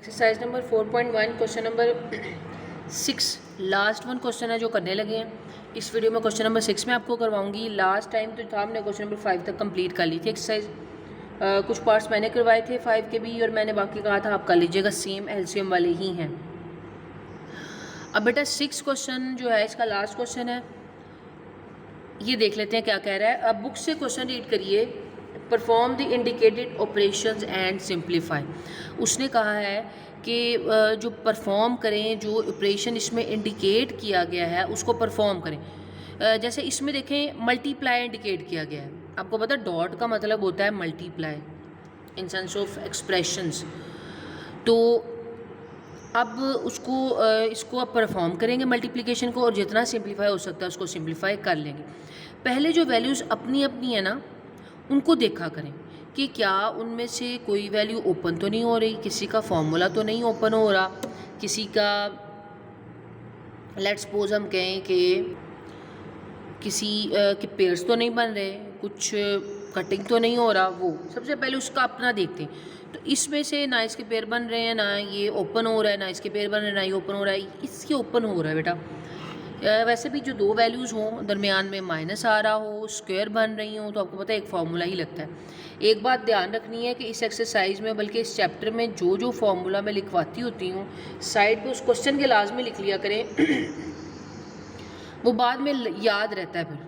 Exercise number 4.1 question number 6 last one question है जो करने लगे हैं। इस वीडियो में क्वेश्चन नंबर 6 में आपको करवाऊंगी। लास्ट टाइम तो था हमने क्वेश्चन नंबर 5 तक कंप्लीट कर ली थी एक्सरसाइज। कुछ पार्ट्स मैंने करवाए थे 5 के भी, और मैंने बाकी कहा था आप कर लीजिएगा, सेम एलसीएम वाले ही हैं। अब बेटा 6 क्वेश्चन जो है इसका लास्ट क्वेश्चन है, ये देख लेते हैं क्या कह रहा है। अब बुक से क्वेश्चन रीड करिए। Perform the indicated operations and simplify. उसने कहा है कि जो परफॉर्म करें, जो ऑपरेशन इसमें इंडिकेट किया गया है उसको परफॉर्म करें। जैसे इसमें देखें मल्टीप्लाई इंडिकेट किया गया है। आपको पता है डॉट का मतलब होता है multiply in sense of expressions. तो अब उसको इसको अब परफॉर्म करेंगे मल्टीप्लिकेशन को, और जितना सिंप्लीफाई हो सकता है उसको सिंप्लीफाई कर लेंगे। पहले जो वैल्यूज़ अपनी अपनी है ना उनको देखा करें कि क्या उनमें से कोई वैल्यू ओपन तो नहीं हो रही, किसी का फॉर्मूला तो नहीं ओपन हो रहा, किसी का लेट्स सपोज हम कहें कि किसी के पेयर्स तो नहीं बन रहे, कुछ कटिंग तो नहीं हो रहा। वो सबसे पहले उसका अपना देखते हैं। तो इसमें से ना इसके पेयर बन रहे हैं, ना ये ओपन हो रहा है, ना इसके पेयर बन रहे हैं, ना ये ओपन हो रहा है, इसके ओपन हो रहा है बेटा। वैसे भी जो दो वैल्यूज़ हों, दरमियान में माइनस आ रहा हो, स्क्वायर बन रही हो, तो आपको पता है एक फार्मूला ही लगता है। एक बात ध्यान रखनी है कि इस एक्सरसाइज में, बल्कि इस चैप्टर में जो जो फार्मूला मैं लिखवाती होती हूँ साइड पे उस क्वेश्चन के लाजमी लिख लिया करें वो बाद में याद रहता है फिर।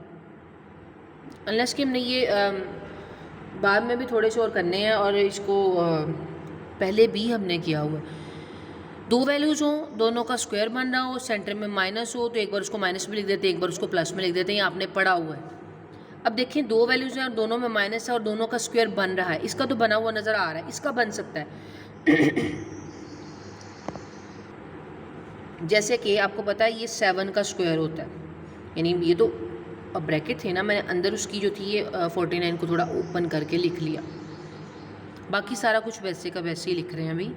अनलेस कि हमने ये बाद में भी थोड़े से और करने हैं, और इसको पहले भी हमने किया हुआ है। दो वैल्यूज़ हों, दोनों का स्क्वायर बन रहा हो, सेंटर में माइनस हो, तो एक बार उसको माइनस में लिख देते हैं, एक बार उसको प्लस में लिख देते हैं। ये आपने पढ़ा हुआ है। अब देखें दो वैल्यूज़ हैं और दोनों में माइनस है और दोनों का स्क्वायर बन रहा है। इसका तो बना हुआ नज़र आ रहा है, इसका बन सकता है जैसे कि आपको पता है ये 7 का स्क्वायर होता है, यानी ये तो अब ब्रैकेट थे ना, मैंने अंदर उसकी जो थी ये 49 को थोड़ा ओपन करके लिख लिया। बाकी सारा कुछ वैसे का वैसे ही लिख रहे हैं अभी।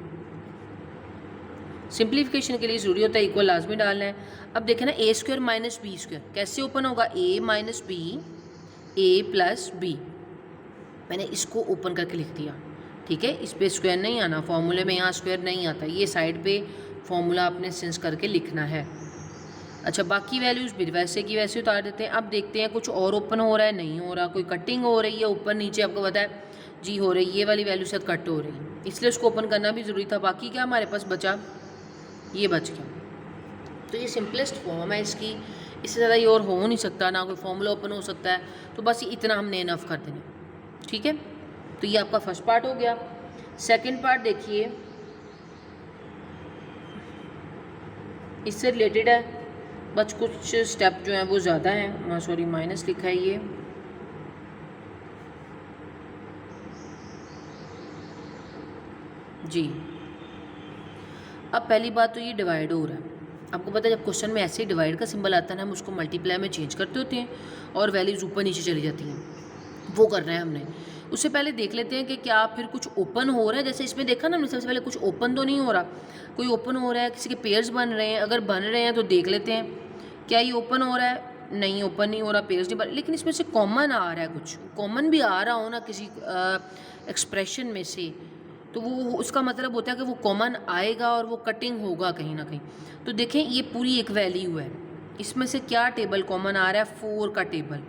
सिंप्लीफिकेशन के लिए ज़रूरी होता है इक्वल लाजमी डालना है। अब देखें ना ए स्क्वायर माइनस बी स्क्वायर कैसे ओपन होगा, ए माइनस बी, ए प्लस बी। मैंने इसको ओपन करके लिख दिया, ठीक है। इस पे स्क्वायर नहीं आना, फॉर्मूले में यहाँ स्क्वायर नहीं आता, ये साइड पे फॉर्मूला आपने सेंस करके लिखना है। अच्छा, बाकी वैल्यूज़ भी वैसे की वैसे उतार देते हैं। अब देखते हैं कुछ और ओपन हो रहा है, नहीं हो रहा, कोई कटिंग हो रही है ऊपर नीचे, आपको पता है जी हो रही, ये वाली वैल्यू से कट हो रही है, इसलिए उसको ओपन करना भी ज़रूरी था। बाकी क्या हमारे पास बचा, ये बच गया। तो ये सिंपलेस्ट फॉर्म है इसकी, इससे ज़्यादा ये और हो नहीं सकता, ना कोई फॉर्मूला ओपन हो सकता है। तो बस इतना हमने इनफ कर देना, ठीक है। तो ये आपका फर्स्ट पार्ट हो गया। सेकंड पार्ट देखिए, इससे रिलेटेड है, बस कुछ स्टेप जो हैं वो ज़्यादा हैं। सॉरी माइनस लिखा है ये, जी। अब पहली बात तो ये डिवाइड हो रहा है। आपको पता है जब क्वेश्चन में ऐसे ही डिवाइड का सिंबल आता है ना, हम उसको मल्टीप्लाई में चेंज करते होते हैं और वैल्यूज़ ऊपर नीचे चली जाती हैं, वो करना है हमने। उससे पहले देख लेते हैं कि क्या फिर कुछ ओपन हो रहा है। जैसे इसमें देखा ना हमने, सबसे पहले कुछ ओपन तो नहीं हो रहा, कोई ओपन हो रहा है, किसी के पेयर्स बन रहे हैं। अगर बन रहे हैं तो देख लेते हैं क्या ये ओपन हो रहा है, नहीं ओपन नहीं हो रहा, पेयर्स नहीं बन, लेकिन इसमें से कॉमन आ रहा है, कुछ कॉमन भी आ रहा हो ना किसी एक्सप्रेशन में से, तो वो उसका मतलब होता है कि वो कॉमन आएगा और वो कटिंग होगा कहीं ना कहीं। तो देखें ये पूरी एक वैल्यू है, इसमें से क्या टेबल कॉमन आ रहा है, 4 का टेबल,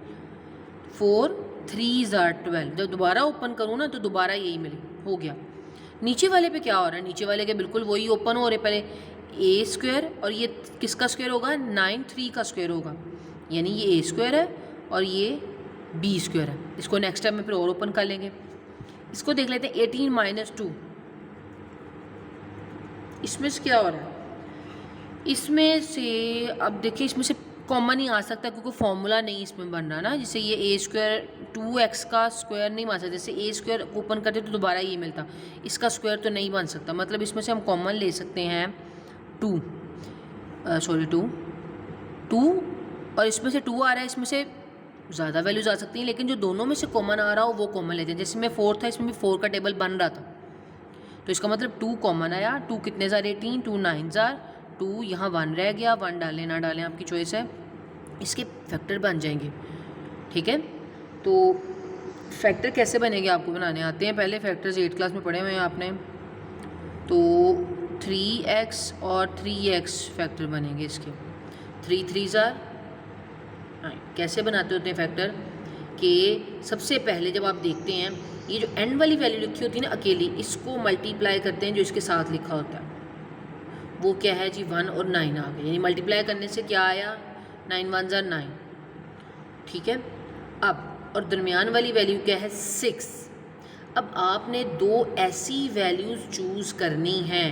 4 3 are 12। जब दोबारा ओपन करूँ ना तो दोबारा यही मिले, हो गया। नीचे वाले पे क्या हो रहा है, नीचे वाले के बिल्कुल वही ओपन हो रहे। पहले ए स्क्वायर, और ये किसका स्क्वायर होगा, 9 3 का स्क्वायर होगा, यानी ये ए स्क्वायर है और ये बी स्क्वायर है। इसको नेक्स्ट टाइम में फिर और ओपन कर लेंगे। इसको देख लेते हैं 18 माइनस 2, इसमें से क्या हो रहा है, इसमें से अब देखिए इसमें से कॉमन ही आ सकता है क्योंकि फॉर्मूला नहीं इसमें बन रहा ना। जैसे ये ए स्क्वायर 2x का स्क्वायर नहीं बन सकता, जैसे ए स्क्वायर ओपन करते तो दोबारा ये मिलता, इसका स्क्वायर तो नहीं बन सकता। मतलब इसमें से हम कॉमन ले सकते हैं 2, और इसमें से 2 आ रहा है, इसमें से ज़्यादा वैल्यूज आ सकती हैं, लेकिन जो दोनों में से कॉमन आ रहा हो वो कॉमन लेते हैं। जैसे में 4 था, इसमें भी 4 का टेबल बन रहा था, तो इसका मतलब 2 कॉमन आया। 2 कितने ज़ार 18, 2 9 ज़ार 2, यहाँ 1 रह गया, 1 डालें ना डालें आपकी चॉइस है, इसके फैक्टर बन जाएंगे, ठीक है। तो फैक्टर कैसे बनेंगे आपको बनाने आते हैं, पहले फैक्टर्स 8 क्लास में पढ़े हुए हैं आपने। तो 3x और 3x फैक्टर बनेंगे इसके। 3 3s आर 9। कैसे बनाते होते हैं फैक्टर कि सबसे पहले जब आप देखते हैं ये जो एंड वाली वैल्यू लिखी होती है ना अकेली, इसको मल्टीप्लाई करते हैं जो इसके साथ लिखा होता है, वो क्या है जी 1 और 9 आ गए, यानी मल्टीप्लाई करने से क्या आया 9 1s आर 9। ठीक है, अब और दरमियान वाली वैल्यू क्या है 6। अब आपने दो ऐसी वैल्यूज़ चूज़ करनी हैं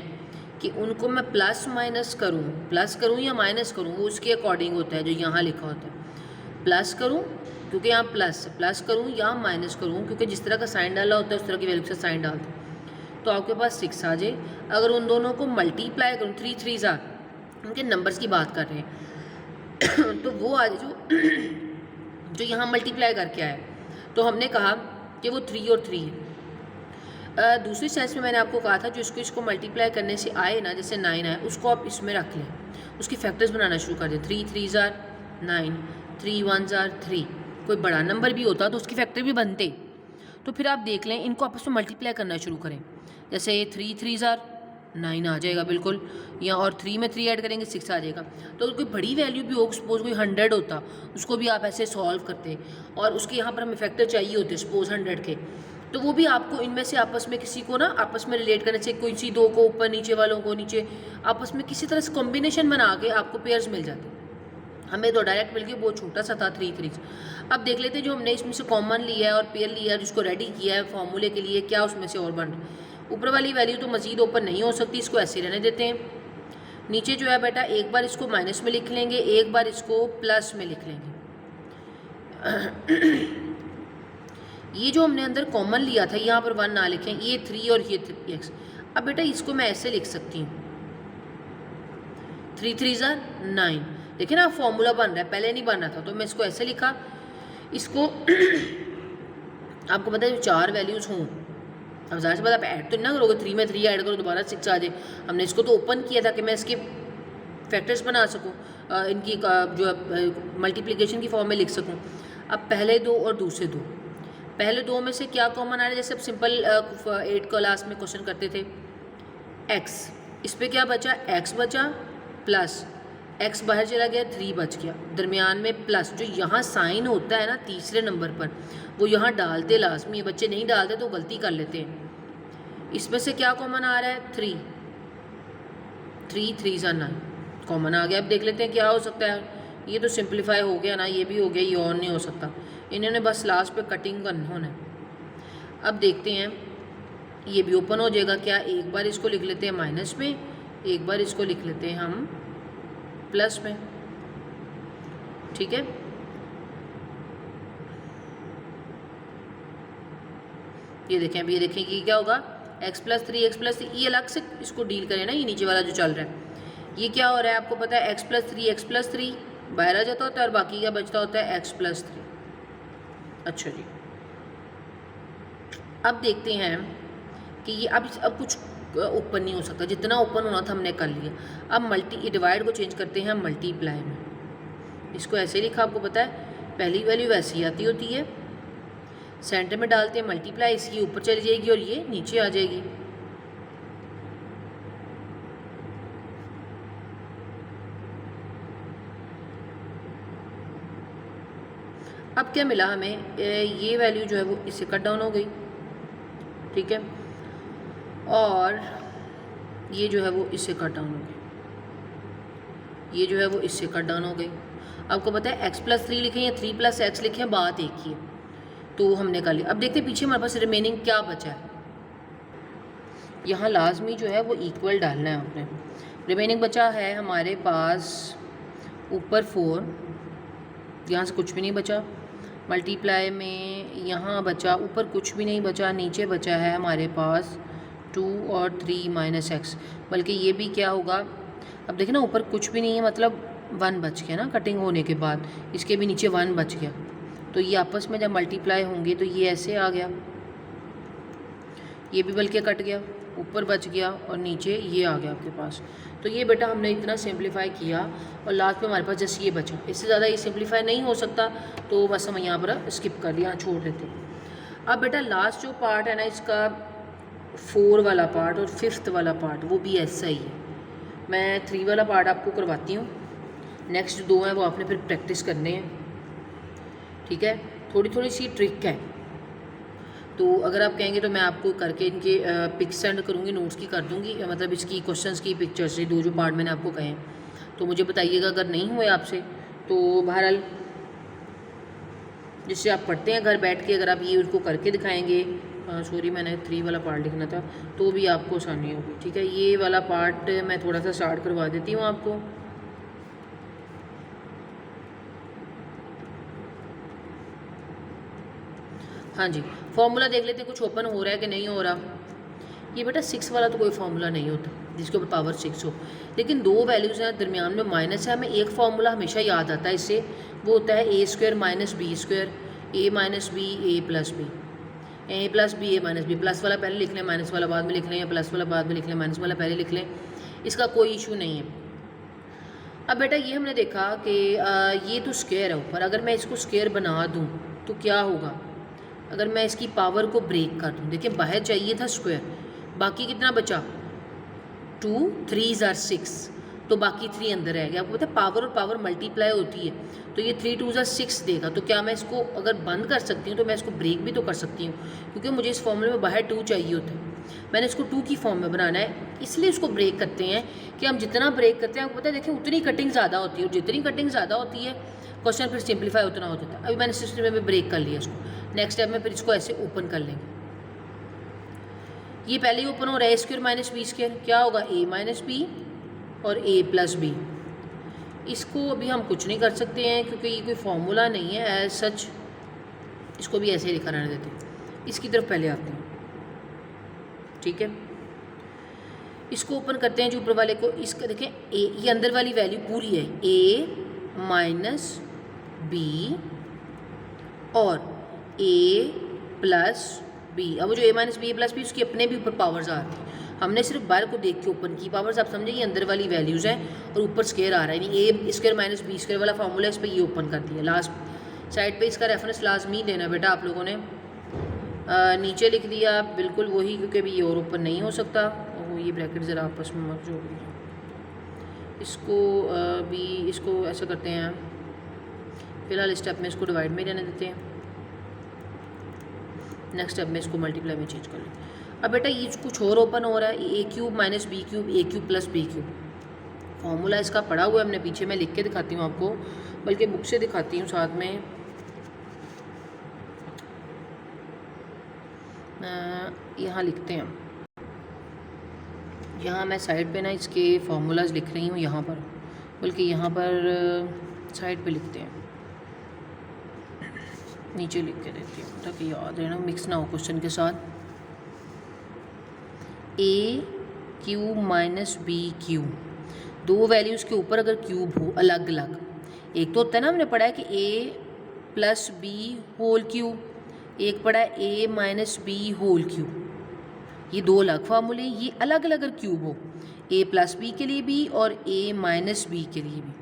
कि उनको मैं प्लस करूँ या माइनस करूँ, वो उसके अकॉर्डिंग होता है जो यहाँ लिखा होता है। प्लस करूँ क्योंकि यहाँ प्लस करूँ या माइनस करूँ क्योंकि जिस तरह का साइन डाला होता है उस तरह की वैल्यू से साइन डालते हैं, तो आपके पास 6 आ जाए। अगर उन दोनों को मल्टीप्लाई करूँ 3 3s आ, उनके नंबर्स की बात कर रहे हैं तो वो आज जो यहाँ मल्टीप्लाई करके आए, तो हमने कहा कि वो 3 और 3 है। दूसरी सेंस में मैंने आपको कहा था जो इसको मल्टीप्लाई करने से आए ना, जैसे 9 आए, उसको आप इसमें रख लें, उसकी फैक्टर्स बनाना शुरू कर दें। 3 3s आर 9, 3 1s आर 3। कोई बड़ा नंबर भी होता तो उसकी फैक्टर भी बनते। तो फिर आप देख लें, इनको आपस में मल्टीप्लाई करना शुरू करें। जैसे 3 3s आर 9 आ जाएगा बिल्कुल, या और 3 में 3 ऐड करेंगे 6 आ जाएगा। तो कोई बड़ी वैल्यू भी हो, सपोज कोई 100 होता, उसको भी आप ऐसे सॉल्व करते और उसके यहाँ पर हमें फैक्टर चाहिए होते सपोज 100 के, तो वो भी आपको इनमें से आपस में किसी को ना आपस में रिलेट करने से, कोई सी दो को ऊपर नीचे वालों को नीचे आपस में किसी तरह से कॉम्बिनेशन बना के आपको पेयर्स मिल जाते। हमें तो डायरेक्ट मिल गया, बहुत छोटा सा था 3 3। अब देख लेते हैं जो हमने इसमें से कॉमन लिया है और पेयर लिया है, जिसको रेडी किया है फॉर्मूले के लिए, क्या उसमें से और बन रहा है। ऊपर वाली वैल्यू तो मज़ीद ओपन नहीं हो सकती, इसको ऐसे रहने देते हैं। नीचे जो है बेटा एक बार इसको माइनस में लिख लेंगे, एक बार इसको प्लस में लिख लेंगे। ये जो हमने अंदर कॉमन लिया था, यहाँ पर 1 ना लिखें, ये 3 और ये 3x। अब बेटा इसको मैं ऐसे लिख सकती हूँ 3 3s आर 9। देखिए ना फॉर्मूला बन रहा है, पहले नहीं बन रहा था, तो मैं इसको ऐसे लिखा। इसको आपको पता है जो 4 वैल्यूज़ हों, अब ज़्यादा से बात आप ऐड तो ना करोगे, 3 में 3 ऐड करो दोबारा 6 आ जाए। हमने इसको तो ओपन किया था कि मैं इसके फैक्टर्स बना सकूँ, इनकी जो मल्टीप्लिकेशन की फॉर्म में लिख सकूँ। अब पहले दो और दूसरे दो, पहले दो में से क्या कॉमन आ रहा है, जैसे अब सिंपल 8 क्लास में क्वेश्चन करते थे, x, इस पर क्या बचा, x बचा प्लस x बाहर चला गया, 3 बच गया, दरमियान में प्लस। जो यहाँ साइन होता है ना तीसरे नंबर पर, वो यहाँ डालते लाजमी है, बच्चे नहीं डालते तो गलती कर लेते हैं। इसमें से क्या कॉमन आ रहा है 3 3s आर 9 कॉमन आ गया। अब देख लेते हैं क्या हो सकता है। ये तो सिंप्लीफाई हो गया ना, ये भी हो गया, ये और नहीं हो सकता, इन्होंने बस लास्ट पे कटिंग करना होना है। अब देखते हैं ये भी ओपन हो जाएगा क्या, एक बार इसको लिख लेते हैं माइनस में, एक बार इसको लिख लेते हैं हम प्लस में। ठीक है, ये देखें, अब ये देखें कि क्या होगा, x + 3 x + 3, ये अलग से इसको डील करें ना, ये नीचे वाला जो चल रहा है, ये क्या हो रहा है आपको पता है, x + 3 बाहर आ जाता होता है और बाकी क्या बचता होता है x + 3। अच्छा जी, अब देखते हैं कि ये अब कुछ ओपन नहीं हो सकता, जितना ओपन होना था हमने कर लिया। अब डिवाइड को चेंज करते हैं मल्टीप्लाई में। इसको ऐसे लिखा, आपको पता है पहली वैल्यू वैसी आती होती है, सेंटर में डालते हैं मल्टीप्लाई, इसकी ऊपर चली जाएगी और ये नीचे आ जाएगी। अब क्या मिला हमें, ये वैल्यू जो है वो इससे कट डाउन हो गई। ठीक है, और ये जो है वो इससे कट डाउन हो गई, ये जो है वो इससे कट डाउन हो गई। आपको पता है x + 3 लिखें या 3 + x लिखें, बात एक ही है, तो हमने कर लिया। अब देखते हैं पीछे हमारे पास रिमेनिंग क्या बचा है। यहाँ लाजमी जो है वो इक्वल डालना है आपने। रिमेनिंग बचा है हमारे पास ऊपर 4, यहाँ से कुछ भी नहीं बचा, मल्टीप्लाई में यहाँ बचा, ऊपर कुछ भी नहीं बचा, नीचे बचा है हमारे पास 2 और 3 - x, बल्कि ये भी क्या होगा, अब देखिए ना ऊपर कुछ भी नहीं है, मतलब 1 बच गया ना कटिंग होने के बाद, इसके भी नीचे 1 बच गया, तो ये आपस में जब मल्टीप्लाई होंगे तो ये ऐसे आ गया, ये भी बल्कि कट गया, ऊपर बच गया और नीचे ये आ गया आपके पास। तो ये बेटा हमने इतना सिंप्लीफाई किया और लास्ट में हमारे पास जैसे ये बचा, इससे ज़्यादा ये सिंप्लीफाई नहीं हो सकता, तो बस हम यहाँ पर स्किप कर लिया, छोड़ देते। अब बेटा लास्ट जो पार्ट है ना इसका, 4 वाला पार्ट और 5th वाला पार्ट वो भी ऐसा ही है। मैं 3 वाला पार्ट आपको करवाती हूँ, नेक्स्ट 2 हैं वो आपने फिर प्रैक्टिस करने हैं, ठीक है। थोड़ी थोड़ी सी ट्रिक है, तो अगर आप कहेंगे तो मैं आपको करके इनके पिक्स सेंड करूँगी, नोट्स की कर दूँगी, मतलब इसकी क्वेश्चंस की पिक्चर्स से 2 जो पार्ट मैंने आपको कहे हैं, तो मुझे बताइएगा अगर नहीं हुए आपसे। तो बहरहाल जिससे आप पढ़ते हैं घर बैठ के, अगर आप ये उनको करके दिखाएंगे, सॉरी मैंने 3 वाला पार्ट लिखना था, तो भी आपको आसानी होगी, ठीक है। ये वाला पार्ट मैं थोड़ा सा स्टार्ट करवा देती हूँ आपको। हाँ जी, फॉर्मूला देख लेते हैं कुछ ओपन हो रहा है कि नहीं हो रहा। ये बेटा 6 वाला तो कोई फार्मूला नहीं होता जिसके ऊपर पावर 6 हो, लेकिन 2 वैल्यूज़ हैं, दरमियान में माइनस है। हमें एक फार्मूला हमेशा याद आता है इससे, वो होता है ए स्क्वायर माइनस बी स्क्वायर, ए माइनस बी ए प्लस बी, ए प्लस बी ए माइनस बी। प्लस वाला पहले लिख लें, माइनस वाला बाद में लिख लें, या प्लस वाला बाद में लिख लें, माइनस वाला पहले लिख लें, इसका कोई इशू नहीं है। अब बेटा ये हमने देखा कि ये तो स्क्वायर है ऊपर, अगर मैं इसको स्क्वायर बना दूँ तो क्या होगा, अगर मैं इसकी पावर को ब्रेक कर दूँ। देखिए बाहर चाहिए था स्क्वायर, बाकी कितना बचा 2 3 = 6, तो बाकी 3 अंदर रह गया। आपको पता है पावर और पावर मल्टीप्लाई होती है, तो ये 3 2 = 6 देगा। तो क्या मैं इसको अगर बंद कर सकती हूँ तो मैं इसको ब्रेक भी तो कर सकती हूँ, क्योंकि मुझे इस फॉर्मूले में बाहर 2 चाहिए होता है, मैंने इसको 2 की फॉर्म में बनाना है, इसलिए इसको ब्रेक करते हैं। कि हम जितना ब्रेक करते हैं आपको पता है, देखिए उतनी कटिंग ज़्यादा होती है, और जितनी कटिंग ज़्यादा होती है क्वेश्चन फिर सिंप्लीफाई उतना हो जाता है। अभी मैंने सिस्टम में ब्रेक कर लिया इसको, नेक्स्ट स्टेप में फिर इसको ऐसे ओपन कर लेंगे। ये पहले ही ओपन हो रहा है, ए स्क्वायर माइनस बी स्क्वायर, क्या होगा ए माइनस बी और ए प्लस बी। इसको अभी हम कुछ नहीं कर सकते हैं क्योंकि ये कोई फॉर्मूला नहीं है एज सच, इसको भी ऐसे ही लिखा रहने देते हैं। इसकी तरफ पहले आते हैं, ठीक है। इसको ओपन करते हैं जो ऊपर वाले को, इसका देखें ए, ये अंदर वाली वैल्यू पूरी है, ए माइनस बी और ए प्लस बी। अब वो जो ए माइनस बी ए प्लस बी उसकी अपने भी ऊपर पावर्स आ रही हैं, हमने सिर्फ बाहर को देख के ओपन की पावर्स। आप समझे ये अंदर वाली वैल्यूज़ हैं और ऊपर स्क्वायर आ रहा है, यानी ए स्क्वायर माइनस बी स्क्वायर वाला फार्मूला, इस पर ये ओपन कर दिया। लास्ट साइड पे इसका रेफरेंस लाजमी देना बेटा आप लोगों ने, नीचे लिख दिया बिल्कुल वही, क्योंकि अभी ये और ओपन नहीं हो सकता। और ये ब्रैकेट ज़रा आपस में मर्ज हो गई, इसको भी इसको ऐसा करते हैं, फ़िलहाल इस स्टेप में इसको डिवाइड में रहने देते हैं, नेक्स्ट स्टेप में इसको मल्टीप्लाई में चेंज कर लें। अब बेटा ये कुछ और ओपन हो रहा है, a cube minus b cube a cube plus b cube. Formula इसका पढ़ा हुआ है हमने पीछे, मैं लिख के दिखाती हूँ आपको, बल्कि बुक से दिखाती हूँ साथ में। यहाँ लिखते हैं, यहाँ मैं साइड पे ना इसके फार्मूलाज लिख रही हूँ यहाँ पर, बल्कि यहाँ पर साइड पे लिखते हैं, नीचे लिख के देती हूँ ताकि याद रहना, मिक्स ना हो क्वेश्चन के साथ। ए क्यूब माइनस बी क्यूब, दो वैल्यूज़ के ऊपर अगर क्यूब हो अलग अलग, एक तो होता है ना हमने पढ़ा है कि ए प्लस बी होल क्यूब, एक पढ़ा है a minus b whole cube. ये दो अलग फार्मूले, ये अलग अलग अगर क्यूब हो, ए प्लस बी के लिए भी और ए माइनस बी के लिए भी,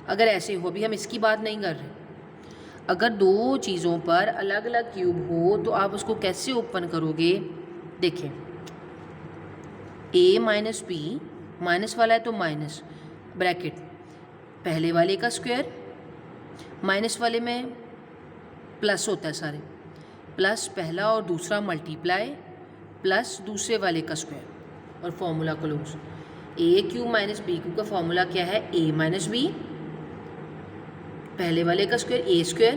अगर ऐसे हो, अभी हम इसकी बात नहीं कर रहे, अगर दो चीज़ों पर अलग अलग क्यूब हो तो आप उसको कैसे ओपन करोगे। देखें ए माइनस बी, माइनस वाला है तो माइनस ब्रैकेट पहले वाले का स्क्वायर, माइनस वाले में प्लस होता है सारे, प्लस पहला और दूसरा मल्टीप्लाई प्लस दूसरे वाले का स्क्वायर और formula close. A cube minus b cube का फॉर्मूला क्या है, ए माइनस बी पहले वाले का square a square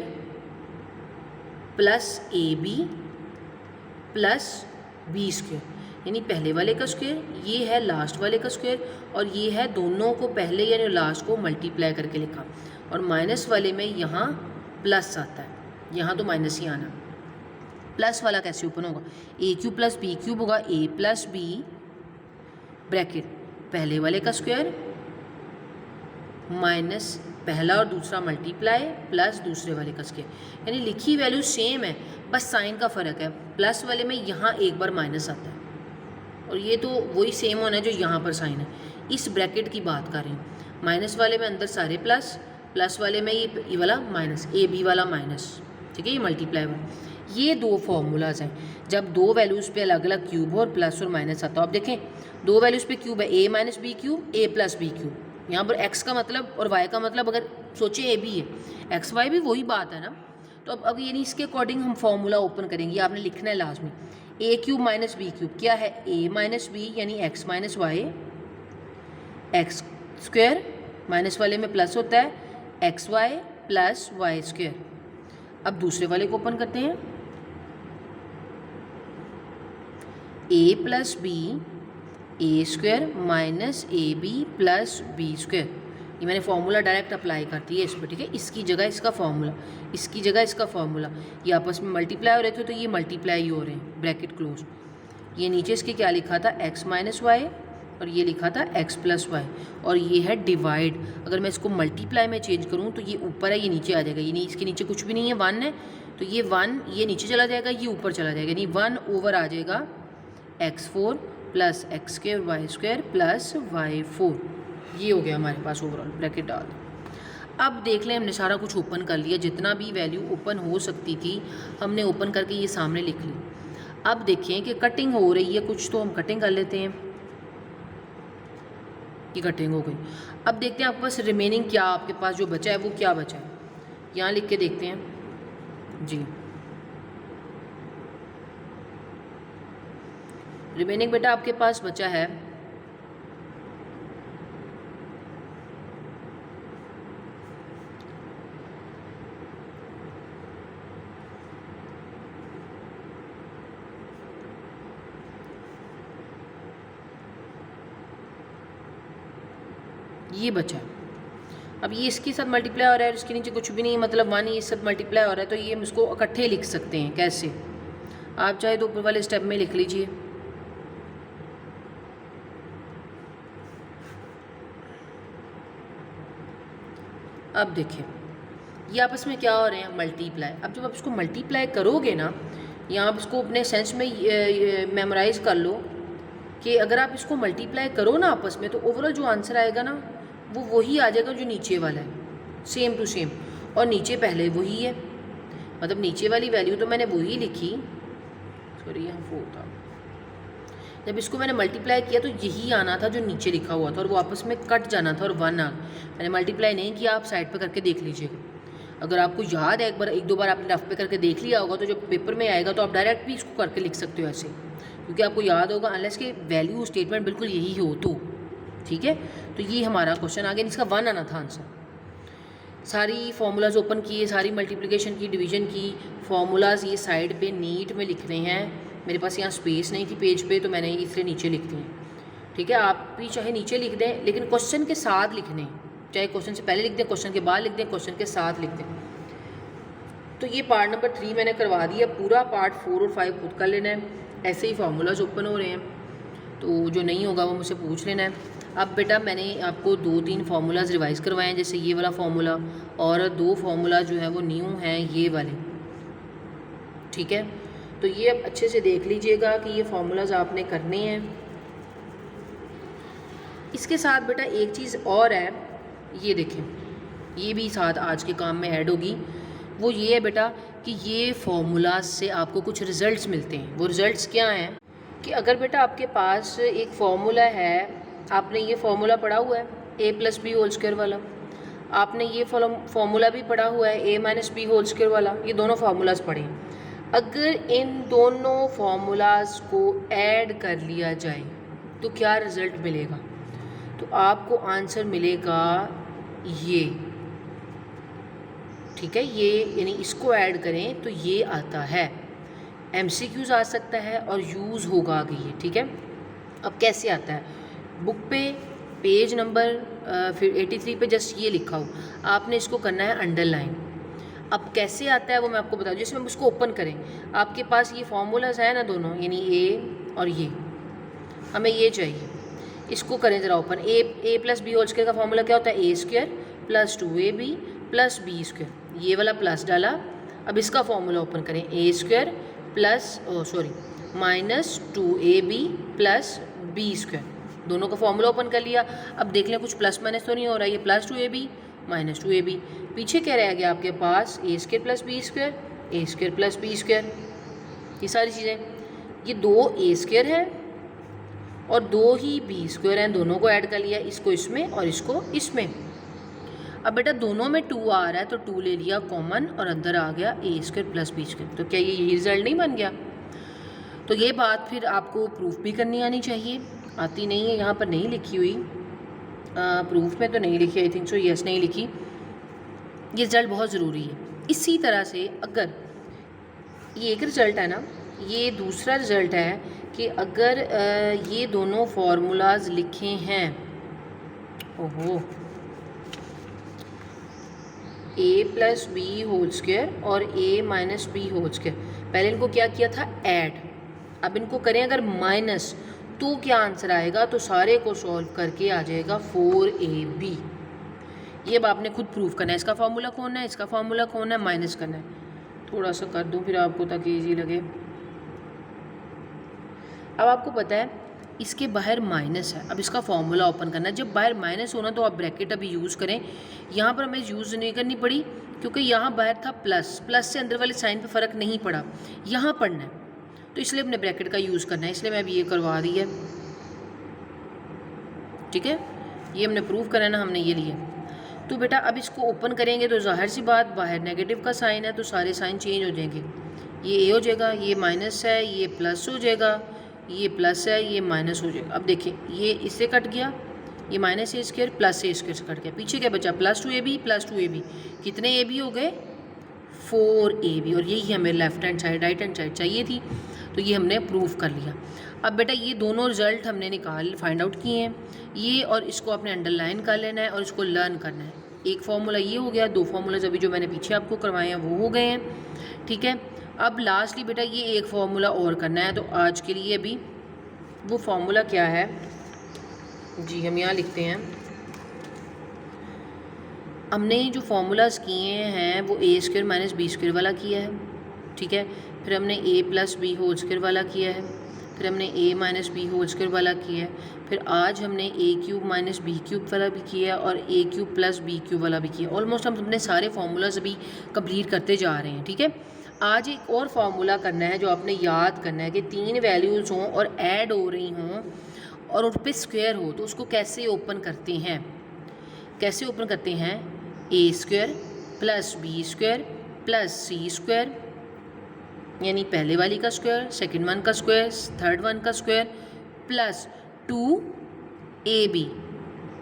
plus a b plus b square, यानी पहले वाले का स्क्वायर, ये है लास्ट वाले का स्क्वायर, और ये है दोनों को पहले यानी लास्ट को मल्टीप्लाई करके लिखा, और माइनस वाले में यहाँ प्लस आता है, यहाँ तो माइनस ही आना। प्लस वाला कैसे ओपन होगा, ए क्यूब प्लस बी क्यूब होगा, ए प्लस बी ब्रैकेट पहले वाले का स्क्वायर माइनस पहला और दूसरा मल्टीप्लाई प्लस दूसरे वाले का स्क्वायर, यानी लिखी वैल्यू सेम है, बस साइन का फ़र्क है। प्लस वाले में यहाँ एक बार माइनस आता है, और ये तो वही सेम होना है जो यहाँ पर साइन है। इस ब्रैकेट की बात कर रही हूँ, माइनस वाले में अंदर सारे प्लस, प्लस वाले में ये वाला माइनस, ए बी वाला माइनस, ठीक है, ये मल्टीप्लाई वाला। ये दो फार्मूलाज हैं, जब दो वैल्यूज़ पे अलग अलग क्यूब हो और प्लस और माइनस आता हो। अब देखें दो वैल्यूज़ पे क्यूब है, a minus b cube, a plus b cube. यहाँ पर x का मतलब और y का मतलब अगर सोचें a भी है, x y भी वही बात है ना। तो अब यानी इसके अकॉर्डिंग हम फार्मूला ओपन करेंगे, आपने लिखना है लाजमी a cube minus b cube क्या है, a माइनस बी यानी x minus y, x square minus वाले में प्लस होता है x y plus y square. अब दूसरे वाले को ओपन करते हैं, a plus b a square minus a b plus b square. ये मैंने फार्मूला डायरेक्ट अप्लाई कर दिया इस पर, ठीक है। इसकी जगह इसका फार्मूला, इसकी जगह इसका फार्मूला, ये आपस में मल्टीप्लाई हो रहे थे तो ये मल्टीप्लाई ही हो रहे हैं, ब्रैकेट क्लोज। ये नीचे इसके क्या लिखा था, एक्स माइनस वाई, और ये लिखा था एक्स प्लस वाई, और ये है डिवाइड। अगर मैं इसको मल्टीप्लाई में चेंज करूँ तो ये ऊपर है, ये नीचे आ जाएगा। ये नहीं, इसके नीचे कुछ भी नहीं है, 1 है तो ये 1 ये नीचे चला जाएगा, ये ऊपर चला जाएगा, यानी 1 ओवर आ जाएगा x4 plus x square y square plus y4। ये हो गया हमारे पास ओवरऑल, ब्रैकेट डाल दें। अब देख लें हमने सारा कुछ ओपन कर लिया, जितना भी वैल्यू ओपन हो सकती थी हमने ओपन करके ये सामने लिख ली। अब देखें कि कटिंग हो रही है कुछ, तो हम कटिंग कर लेते हैं, की कटिंग हो गई। अब देखते हैं आपके पास रिमेनिंग क्या, आपके पास जो बचा है वो क्या बचा है, यहाँ लिख के देखते हैं जी। रिमेनिंग बेटा आपके पास बचा है ये बचा। अब ये इसके साथ मल्टीप्लाई हो रहा है और इसके नीचे कुछ भी नहीं है, मतलब 1 ये साथ मल्टीप्लाई हो रहा है, तो ये हम इसको इकट्ठे लिख सकते हैं। कैसे, आप चाहे तो ऊपर वाले स्टेप में लिख लीजिए। अब देखिए ये आपस में क्या हो रहे हैं, मल्टीप्लाई। अब जब आप इसको मल्टीप्लाई करोगे ना, यहाँ आप इसको अपने सेंस में मेमोराइज़ कर लो कि अगर आप इसको मल्टीप्लाई करो ना आपस में, तो ओवरऑल जो आंसर आएगा ना वो वही आ जाएगा जो नीचे वाला है, सेम टू सेम। और नीचे पहले वही है, मतलब नीचे वाली वैल्यू तो मैंने वही लिखी, सॉरी यहाँ 4 था। जब इसको मैंने मल्टीप्लाई किया तो यही आना था जो नीचे लिखा हुआ था, और वो आपस में कट जाना था और 1 आ। मैंने मल्टीप्लाई नहीं किया, आप साइड पे करके देख लीजिएगा। अगर आपको याद है, एक दो बार आपने रफ पे करके देख लिया होगा, तो जब पेपर में आएगा तो आप डायरेक्ट भी इसको करके लिख सकते हो ऐसे, क्योंकि आपको याद होगा, अनलेस कि वैल्यू स्टेटमेंट बिल्कुल यही हो तो, ठीक है। तो ये हमारा क्वेश्चन आ गया, इसका 1 आना था आंसर। सारी फार्मूलाज ओपन किए, सारी मल्टीप्लिकेशन की, डिवीजन की फार्मूलाज ये साइड पे नीट में लिख रहे हैं। मेरे पास यहाँ स्पेस नहीं थी पेज पे, तो मैंने इसलिए नीचे लिख दी, ठीक है। आप भी चाहे नीचे लिख दें, लेकिन क्वेश्चन के साथ लिखने, चाहे क्वेश्चन से पहले लिख दें, क्वेश्चन के बाद लिख दें, क्वेश्चन के साथ लिख दें। तो ये पार्ट नंबर 3 मैंने करवा दिया, पूरा पार्ट 4 और 5 खुद कर लेना है। ऐसे ही फार्मूलाज ओपन हो रहे हैं, तो जो नहीं होगा वो मुझसे पूछ लेना है। अब बेटा मैंने आपको 2-3 फार्मूलाज रिवाइज़ करवाए हैं, जैसे ये वाला फार्मूला, और 2 फार्मूला जो है वो न्यू हैं ये वाले, ठीक है। तो ये अब अच्छे से देख लीजिएगा कि ये फार्मूलाज आपने करने हैं। इसके साथ बेटा एक चीज़ और है, ये देखें, ये भी साथ आज के काम में ऐड होगी। वो ये है बेटा कि ये फार्मूलाज से आपको कुछ रिज़ल्ट्स मिलते हैं। वो रिज़ल्ट्स क्या हैं कि अगर बेटा आपके पास एक फार्मूला है, आपने ये फार्मूला पढ़ा हुआ है a plus b whole square वाला, आपने ये फार्मूला भी पढ़ा हुआ है a minus b whole square वाला, ये दोनों फार्मूलाज पढ़े हैं। अगर इन दोनों फार्मूलाज को ऐड कर लिया जाए तो क्या रिज़ल्ट मिलेगा, तो आपको आंसर मिलेगा ये, ठीक है। ये यानी इसको ऐड करें तो ये आता है, MCQs आ सकता है और यूज़ होगा आगे ये, ठीक है। अब कैसे आता है, बुक पे पेज नंबर फिर 83 पे जस्ट ये लिखा हो, आपने इसको करना है अंडरलाइन। अब कैसे आता है वो मैं आपको बता दूँ। जैसे हम उसको ओपन करें, आपके पास ये फार्मूलाज है ना दोनों, यानी a और ये, हमें ये चाहिए, इसको करें ज़रा open. a plus b whole square का फार्मूला क्या होता है, a square plus 2ab plus b square, ये वाला प्लस डाला। अब इसका फार्मूला ओपन करें, a square plus minus 2ab plus b square, दोनों का फार्मूला ओपन कर लिया। अब देख लें कुछ प्लस माइनस तो नहीं हो रहा है, ये प्लस 2ab माइनस 2ab, पीछे क्या रह गया आपके पास, a square plus b square a square plus b square, ये सारी चीज़ें। ये 2 ए स्क्वायर है और 2 ही बी स्क्वायर हैं, दोनों को ऐड कर लिया, इसको इसमें और इसको इसमें। अब बेटा दोनों में 2 आ रहा है तो 2 ले लिया कॉमन और अंदर आ गया ए स्क्वायर प्लस बी स्क्वायर। तो क्या ये यही रिजल्ट नहीं बन गया? तो ये बात फिर आपको प्रूफ भी करनी आनी चाहिए, आती नहीं है, यहाँ पर नहीं लिखी हुई, प्रूफ में तो नहीं लिखी, आई थिंक सो यस नहीं लिखी। ये रिज़ल्ट बहुत ज़रूरी है। इसी तरह से अगर ये एक रिज़ल्ट है ना, ये दूसरा रिज़ल्ट है कि अगर ये दोनों फार्मूलाज लिखे हैं, ओहो, ए प्लस बी होल स्क्वायर और ए माइनस बी होल स्क्वायर, पहले इनको क्या किया था ऐड, अब इनको करें अगर माइनस, तो क्या आंसर आएगा? तो सारे को सॉल्व करके आ जाएगा 4ab। ये अब आपने खुद प्रूफ करना है, इसका फार्मूला कौन है, इसका फार्मूला कौन है, माइनस करना है। थोड़ा सा कर दूं फिर आपको ताकि इजी लगे। अब आपको पता है इसके बाहर माइनस है, अब इसका फार्मूला ओपन करना है। जब बाहर माइनस होना तो आप ब्रैकेट अभी यूज़ करें, यहाँ पर हमें यूज़ नहीं करनी पड़ी क्योंकि यहाँ बाहर था प्लस, प्लस से अंदर वाले साइन पे फ़र्क नहीं पड़ा, यहाँ पढ़ना है, तो इसलिए अपने ब्रैकेट का यूज़ करना है, इसलिए मैं अभी ये करवा दी है। ठीक है, ये हमने प्रूव करना है ना, हमने ये लिया। तो बेटा अब इसको ओपन करेंगे तो जाहिर सी बात बाहर नेगेटिव का साइन है तो सारे साइन चेंज हो जाएंगे, ये ए हो जाएगा, ये माइनस है, ये प्लस हो जाएगा, ये प्लस है, ये माइनस हो जाएगा। अब देखिए ये इससे कट गया, ये माइनस ए स्क्वायर प्लस ए स्क्वायर से कट गया, पीछे क्या बचा? प्लस 2ab प्लस 2ab, कितने ए बी हो गए? 4ab, और यही हमें left hand side right hand side चाहिए थी, तो ये हमने प्रूव कर लिया। अब बेटा ये दोनों रिजल्ट हमने फाइंड आउट किए हैं, ये और इसको आपने अंडरलाइन कर लेना है और इसको लर्न करना है। एक फार्मूला ये हो गया, 2 फार्मूलाज अभी जो मैंने पीछे आपको करवाए हैं वो हो गए हैं। ठीक है, अब लास्टली बेटा ये एक फार्मूला और करना है, तो आज के लिए अभी वो फार्मूला क्या है जी, हम यहाँ लिखते हैं। हमने जो फार्मूलाज किए हैं वो ए स्क्वायर माइनस बी स्क्वायर वाला किया है, ठीक है, फिर हमने ए प्लस बी होल स्क्वायर वाला किया है, फिर हमने ए माइनस बी होल स्क्वायर वाला किया है, फिर आज हमने ए क्यूब माइनस बी क्यूब वाला भी किया और ए क्यूब प्लस बी क्यूब वाला भी किया। ऑलमोस्ट हम अपने सारे फार्मूलाज अभी कंप्लीट करते जा रहे हैं। ठीक है, आज एक और फार्मूला करना है जो आपने याद करना है कि 3 वैल्यूज़ हों और ऐड हो रही हों और उस पर स्क्वायर हो, तो उसको कैसे ओपन करते हैं? कैसे ओपन करते हैं? A square plus b square plus c square, यानी पहले वाली का स्क्वायर, सेकंड वन का स्क्वायर, थर्ड वन का स्क्वायर, प्लस 2ab,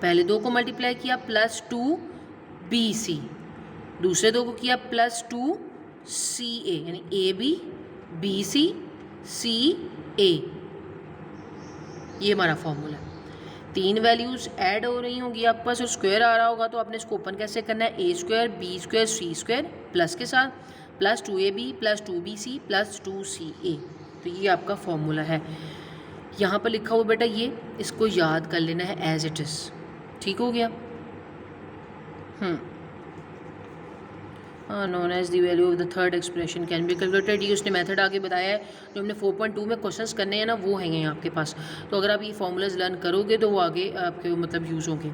पहले 2 को मल्टीप्लाई किया, प्लस 2bc, दूसरे 2 को किया प्लस 2ca, यानी ab bc ca, ये हमारा फॉर्मूला है। 3 वैल्यूज़ ऐड हो रही होंगी आपके पास और स्क्वायर आ रहा होगा, तो आपने इसको ओपन कैसे करना है? ए स्क्वायर बी स्क्वायर सी स्क्वायर प्लस के साथ plus 2ab plus 2bc plus 2ca, तो ये आपका फॉर्मूला है। यहाँ पर लिखा हुआ बेटा ये, इसको याद कर लेना है एज इट इज़। ठीक हो गया? Known as the value of the third expression can be calculated, ये उसने मेथड आगे बताया है। जो हमने 4.2 में क्वेश्चंस करने हैं ना वो हैं आपके पास, तो अगर आप ये फार्मूलाज लर्न करोगे तो वो आगे आपके मतलब यूज़ होंगे।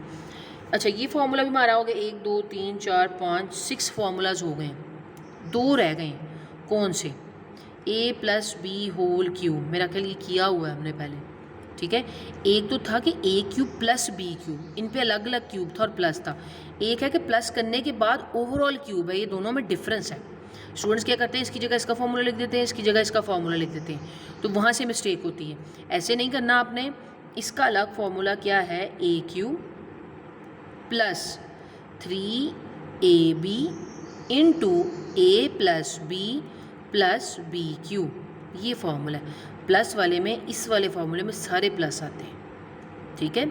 अच्छा, ये फार्मूला भी हमारा हो गया, 1 2 3 4 5 6 फार्मूलाज हो गए, 2 रह गए। कौन से? ए प्लस बी होल क्यूब, मेरा ख्याल ये किया हुआ है हमने पहले। ठीक है, एक तो था कि ए क्यूब प्लस बी क्यूब, इन पे अलग अलग क्यूब था और प्लस था। एक है कि प्लस करने के बाद ओवरऑल क्यूब है, ये दोनों में डिफरेंस है। स्टूडेंट्स क्या करते हैं, इसकी जगह इसका फार्मूला लिख देते हैं, इसकी जगह इसका फार्मूला लिख देते हैं, तो वहाँ से मिस्टेक होती है। ऐसे नहीं करना आपने, इसका अलग फार्मूला क्या है? A cube plus 3ab into A plus b cube, ये फार्मूला है। प्लस वाले में, इस वाले फार्मूले में सारे प्लस आते हैं। ठीक है,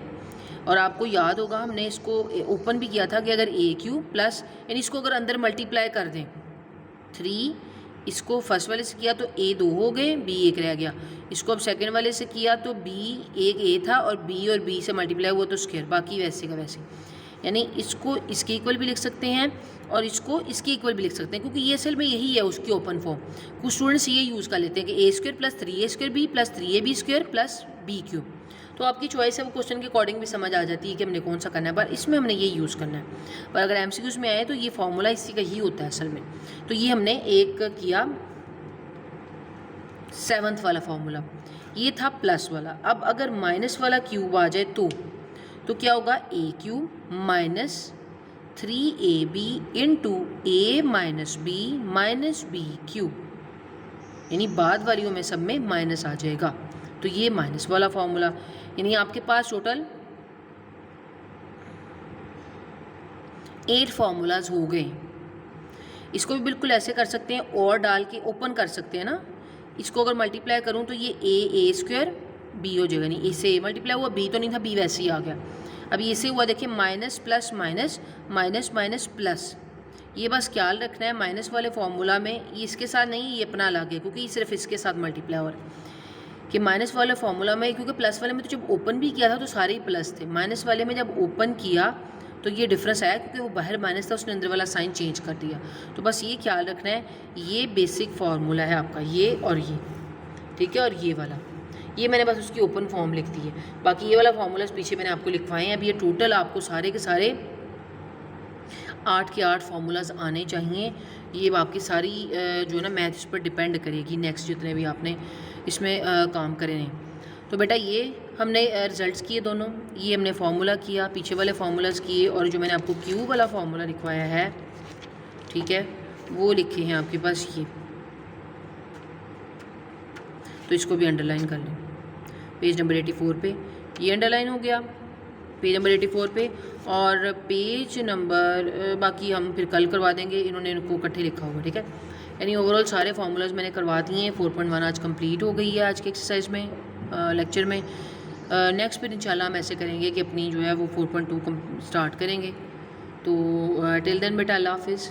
और आपको याद होगा हमने इसको ओपन भी किया था कि अगर ए क्यूब प्लस, यानी इसको अगर अंदर मल्टीप्लाई कर दें 3, इसको फर्स्ट वाले से किया तो ए 2 हो गए, बी 1 रह गया। इसको अब सेकंड वाले से किया तो बी 1 ए था और बी से मल्टीप्लाई हुआ तो स्क्वायर, बाकी वैसे का वैसे। यानी इसको इसके इक्वल भी लिख सकते हैं और इसको इसके इक्वल भी लिख सकते हैं, क्योंकि ये असल में यही है उसकी ओपन फॉर्म। कुछ स्टूडेंट्स ये यूज़ कर लेते हैं कि a square plus 3a square b plus 3ab square plus b cube, तो आपकी चॉइस है, वो क्वेश्चन के अकॉर्डिंग भी समझ आ जाती है कि हमने कौन सा करना है, पर इसमें हमने ये यूज़ करना है। पर अगर MCQs में आए तो ये फार्मूला इसी का ही होता है असल में। तो ये हमने एक किया 7th वाला फार्मूला, ये था प्लस वाला। अब अगर माइनस वाला क्यूब आ जाए तो क्या होगा, ए क्यूब माइनस 3ab इंटू ए माइनस बी क्यूब, यानी बाद वालियों में सब में माइनस आ जाएगा। तो ये माइनस वाला फार्मूला, यानी आपके पास टोटल 8 फार्मूलाज हो गए। इसको भी बिल्कुल ऐसे कर सकते हैं और डाल के ओपन कर सकते हैं ना। इसको अगर मल्टीप्लाई करूं तो ये ए स्क्वायर बी हो जाएगा, नहीं इससे ए मल्टीप्लाई हुआ, बी तो नहीं था, बी वैसे ही आ गया। अब ये से हुआ देखिए minus plus minus minus minus plus. ये बस ख्याल रखना है माइनस वाले फार्मूला में ये इसके साथ नहीं, ये अपना अलग है, क्योंकि सिर्फ इसके साथ मल्टीप्लाई हो रहा है कि माइनस वाले फार्मूला में, क्योंकि प्लस वाले में तो जब ओपन भी किया था तो सारे ही प्लस थे, माइनस वाले में जब ओपन किया तो ये डिफरेंस आया, क्योंकि वो बाहर माइनस था, उसने अंदर वाला साइन चेंज कर दिया। तो बस ये ख्याल रखना है, ये बेसिक फार्मूला है आपका, ये और ये, ठीक है। और ये वाला, ये मैंने बस उसकी ओपन फॉर्म लिख दी है, बाकी ये वाला फार्मूलाज पीछे मैंने आपको लिखवाए हैं। अब ये टोटल आपको सारे के सारे 8 के 8 फार्मूलाज आने चाहिए। ये आपकी सारी जो है ना मैथ इस पर डिपेंड करेगी, नेक्स्ट जितने भी आपने इसमें काम करे हैं। तो बेटा ये हमने रिजल्ट्स किए दोनों, ये हमने फार्मूला किया, पीछे वाले फार्मूलाज किए, और जो मैंने आपको क्यूब वाला फार्मूला लिखवाया है, ठीक है, वो लिखे हैं आपके पास ये। तो इसको भी अंडरलाइन कर लें पेज नंबर 84 पे, ये अंडरलाइन हो गया पेज नंबर 84 पे। और पेज नंबर बाकी हम फिर कल करवा देंगे, इन्होंने इनको इकट्ठे लिखा होगा, ठीक है। यानी ओवरऑल सारे फार्मूलाज मैंने करवा दिए हैं। 4.1 आज कंप्लीट हो गई है आज के एक्सरसाइज में, लेक्चर में। नेक्स्ट फिर इंशाल्लाह हम ऐसे करेंगे कि अपनी जो है वो 4.2 स्टार्ट करेंगे। तो टिल देन बेटा अल्लाह हाफिज़।